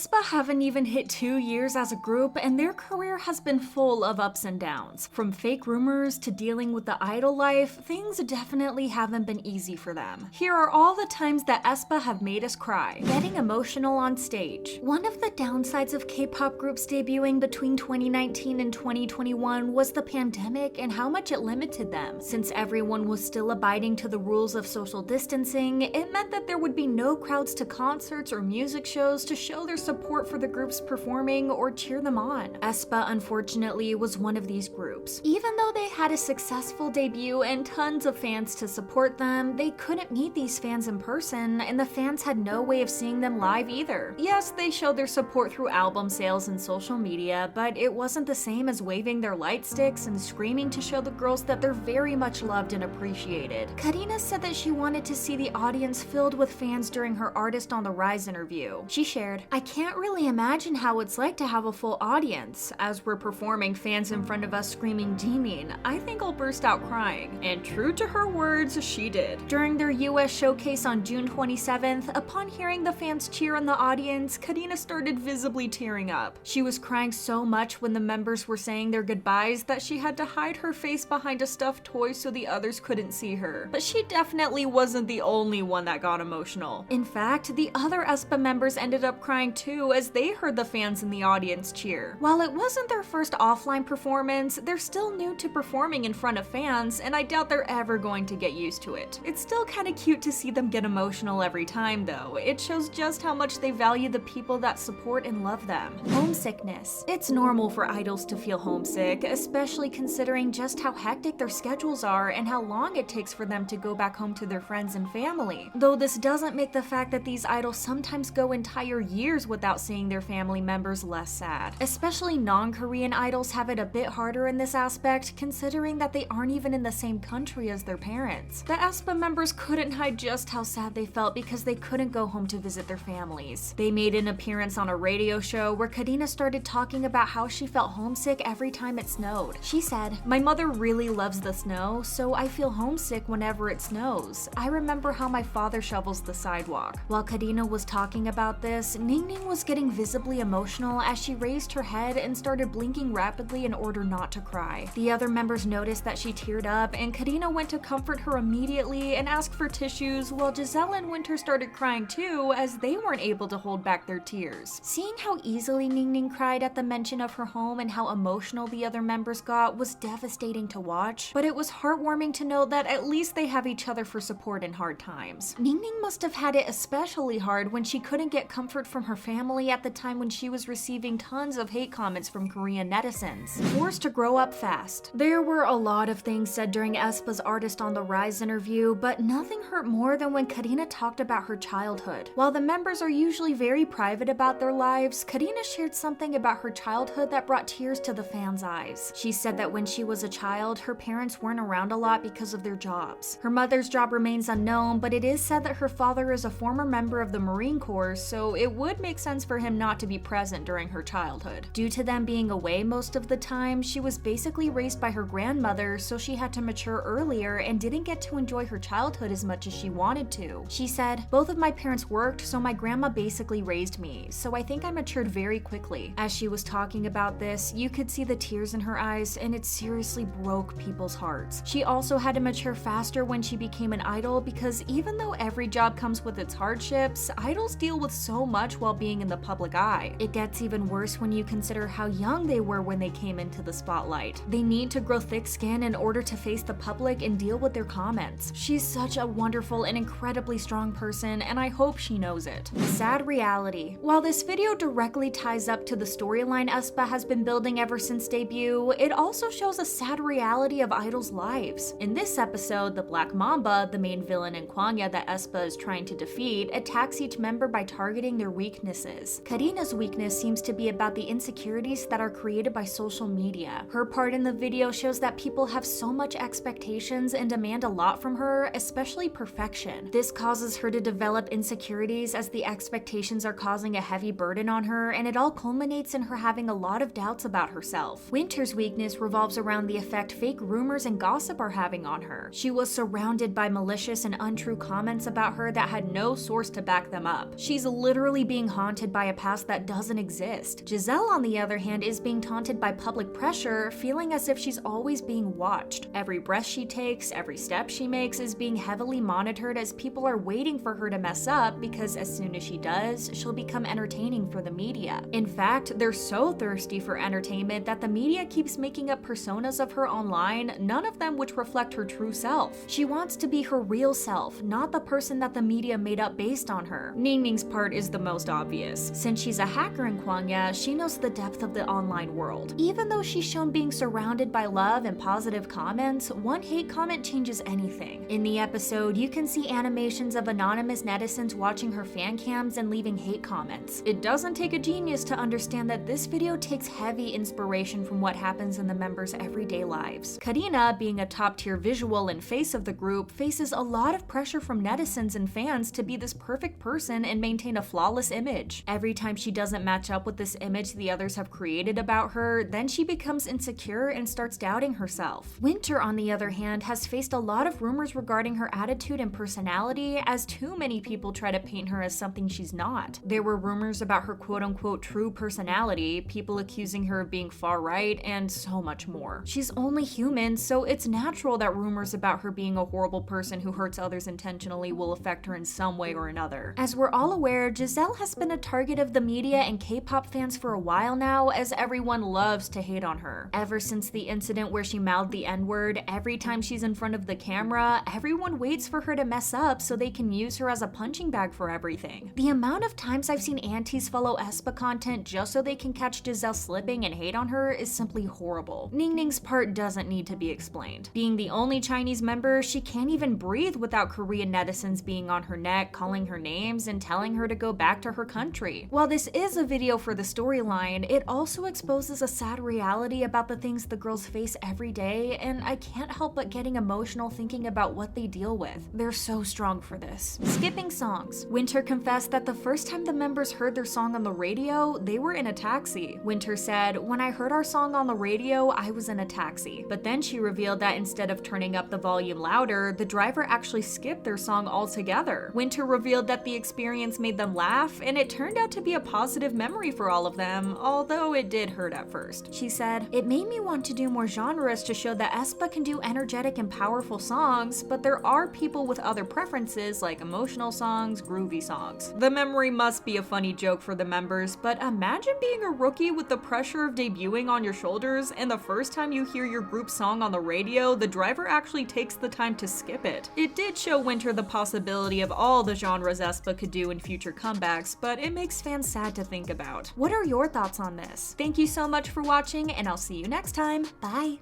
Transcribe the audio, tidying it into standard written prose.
Aespa haven't even hit 2 years as a group, and their career has been full of ups and downs. From fake rumors to dealing with the idol life, things definitely haven't been easy for them. Here are all the times that Aespa have made us cry. Getting emotional on stage. One of the downsides of K-pop groups debuting between 2019 and 2021 was the pandemic and how much it limited them. Since everyone was still abiding to the rules of social distancing, it meant that there would be no crowds to concerts or music shows to show their support for the groups performing or cheer them on. Aespa, unfortunately, was one of these groups. Even though they had a successful debut and tons of fans to support them, they couldn't meet these fans in person, and the fans had no way of seeing them live either. Yes, they showed their support through album sales and social media, but it wasn't the same as waving their light sticks and screaming to show the girls that they're very much loved and appreciated. Karina said that she wanted to see the audience filled with fans during her Artist on the Rise interview. She shared, "I can't really imagine how it's like to have a full audience. As we're performing, fans in front of us screaming Jimin, I think I'll burst out crying." And true to her words, she did. During their US showcase on June 27th, upon hearing the fans cheer in the audience, Karina started visibly tearing up. She was crying so much when the members were saying their goodbyes that she had to hide her face behind a stuffed toy so the others couldn't see her. But she definitely wasn't the only one that got emotional. In fact, the other Aespa members ended up crying too as they heard the fans in the audience cheer. While it wasn't their first offline performance, they're still new to performing in front of fans, and I doubt they're ever going to get used to it. It's still kinda cute to see them get emotional every time though. It shows just how much they value the people that support and love them. Homesickness. It's normal for idols to feel homesick, especially considering just how hectic their schedules are and how long it takes for them to go back home to their friends and family. Though this doesn't make the fact that these idols sometimes go entire years without seeing their family members less sad. Especially non-Korean idols have it a bit harder in this aspect, considering that they aren't even in the same country as their parents. The Aespa members couldn't hide just how sad they felt because they couldn't go home to visit their families. They made an appearance on a radio show where Karina started talking about how she felt homesick every time it snowed. She said, "My mother really loves the snow, so I feel homesick whenever it snows. I remember how my father shovels the sidewalk." While Karina was talking about this, Ningning was getting visibly emotional as she raised her head and started blinking rapidly in order not to cry. The other members noticed that she teared up, and Karina went to comfort her immediately and asked for tissues, while Giselle and Winter started crying too as they weren't able to hold back their tears. Seeing how easily Ningning cried at the mention of her home and how emotional the other members got was devastating to watch, but it was heartwarming to know that at least they have each other for support in hard times. Ningning must have had it especially hard when she couldn't get comfort from her family at the time when she was receiving tons of hate comments from Korean netizens. Forced to grow up fast. There were a lot of things said during Aespa's Artist on the Rise interview, but nothing hurt more than when Karina talked about her childhood. While the members are usually very private about their lives, Karina shared something about her childhood that brought tears to the fans' eyes. She said that when she was a child, her parents weren't around a lot because of their jobs. Her mother's job remains unknown, but it is said that her father is a former member of the Marine Corps, so it would make sense for him not to be present during her childhood. Due to them being away most of the time, she was basically raised by her grandmother, so she had to mature earlier and didn't get to enjoy her childhood as much as she wanted to. She said, "Both of my parents worked, so my grandma basically raised me, so I think I matured very quickly." As she was talking about this, you could see the tears in her eyes, and it seriously broke people's hearts. She also had to mature faster when she became an idol because even though every job comes with its hardships, idols deal with so much while being in the public eye. It gets even worse when you consider how young they were when they came into the spotlight. They need to grow thick skin in order to face the public and deal with their comments. She's such a wonderful and incredibly strong person, and I hope she knows it. Sad reality. While this video directly ties up to the storyline Aespa has been building ever since debut, it also shows a sad reality of idols' lives. In this episode, the Black Mamba, the main villain in Kwangya that Aespa is trying to defeat, attacks each member by targeting their weaknesses. Karina's weakness seems to be about the insecurities that are created by social media. Her part in the video shows that people have so much expectations and demand a lot from her, especially perfection. This causes her to develop insecurities as the expectations are causing a heavy burden on her, and it all culminates in her having a lot of doubts about herself. Winter's weakness revolves around the effect fake rumors and gossip are having on her. She was surrounded by malicious and untrue comments about her that had no source to back them up. She's literally being haunted haunted by a past that doesn't exist. Giselle, on the other hand, is being taunted by public pressure, feeling as if she's always being watched. Every breath she takes, every step she makes is being heavily monitored as people are waiting for her to mess up because as soon as she does, she'll become entertaining for the media. In fact, they're so thirsty for entertainment that the media keeps making up personas of her online, none of them which reflect her true self. She wants to be her real self, not the person that the media made up based on her. Ningning's part is the most obvious. Since she's a hacker in Kwangya, she knows the depth of the online world. Even though she's shown being surrounded by love and positive comments, one hate comment changes anything. In the episode, you can see animations of anonymous netizens watching her fan cams and leaving hate comments. It doesn't take a genius to understand that this video takes heavy inspiration from what happens in the members' everyday lives. Karina, being a top-tier visual and face of the group, faces a lot of pressure from netizens and fans to be this perfect person and maintain a flawless image. Every time she doesn't match up with this image the others have created about her, then she becomes insecure and starts doubting herself. Winter, on the other hand, has faced a lot of rumors regarding her attitude and personality, as too many people try to paint her as something she's not. There were rumors about her quote-unquote true personality, people accusing her of being far-right, and so much more. She's only human, so it's natural that rumors about her being a horrible person who hurts others intentionally will affect her in some way or another. As we're all aware, Giselle has been a target of the media and K-pop fans for a while now, as everyone loves to hate on her. Ever since the incident where she mouthed the N-word, every time she's in front of the camera, everyone waits for her to mess up so they can use her as a punching bag for everything. The amount of times I've seen aunties follow Aespa content just so they can catch Giselle slipping and hate on her is simply horrible. Ningning's part doesn't need to be explained. Being the only Chinese member, she can't even breathe without Korean netizens being on her neck, calling her names, and telling her to go back to her country. While this is a video for the storyline, it also exposes a sad reality about the things the girls face every day, and I can't help but getting emotional thinking about what they deal with. They're so strong for this. Skipping songs. Winter confessed that the first time the members heard their song on the radio, they were in a taxi. Winter said, "When I heard our song on the radio, I was in a taxi." But then she revealed that instead of turning up the volume louder, the driver actually skipped their song altogether. Winter revealed that the experience made them laugh, and it turned out to be a positive memory for all of them, although it did hurt at first. She said, "It made me want to do more genres to show that Aespa can do energetic and powerful songs, but there are people with other preferences like emotional songs, groovy songs." The memory must be a funny joke for the members, but imagine being a rookie with the pressure of debuting on your shoulders, and the first time you hear your group song on the radio, the driver actually takes the time to skip it. It did show Winter the possibility of all the genres Aespa could do in future comebacks, but it makes fans sad to think about. What are your thoughts on this? Thank you so much for watching, and I'll see you next time. Bye!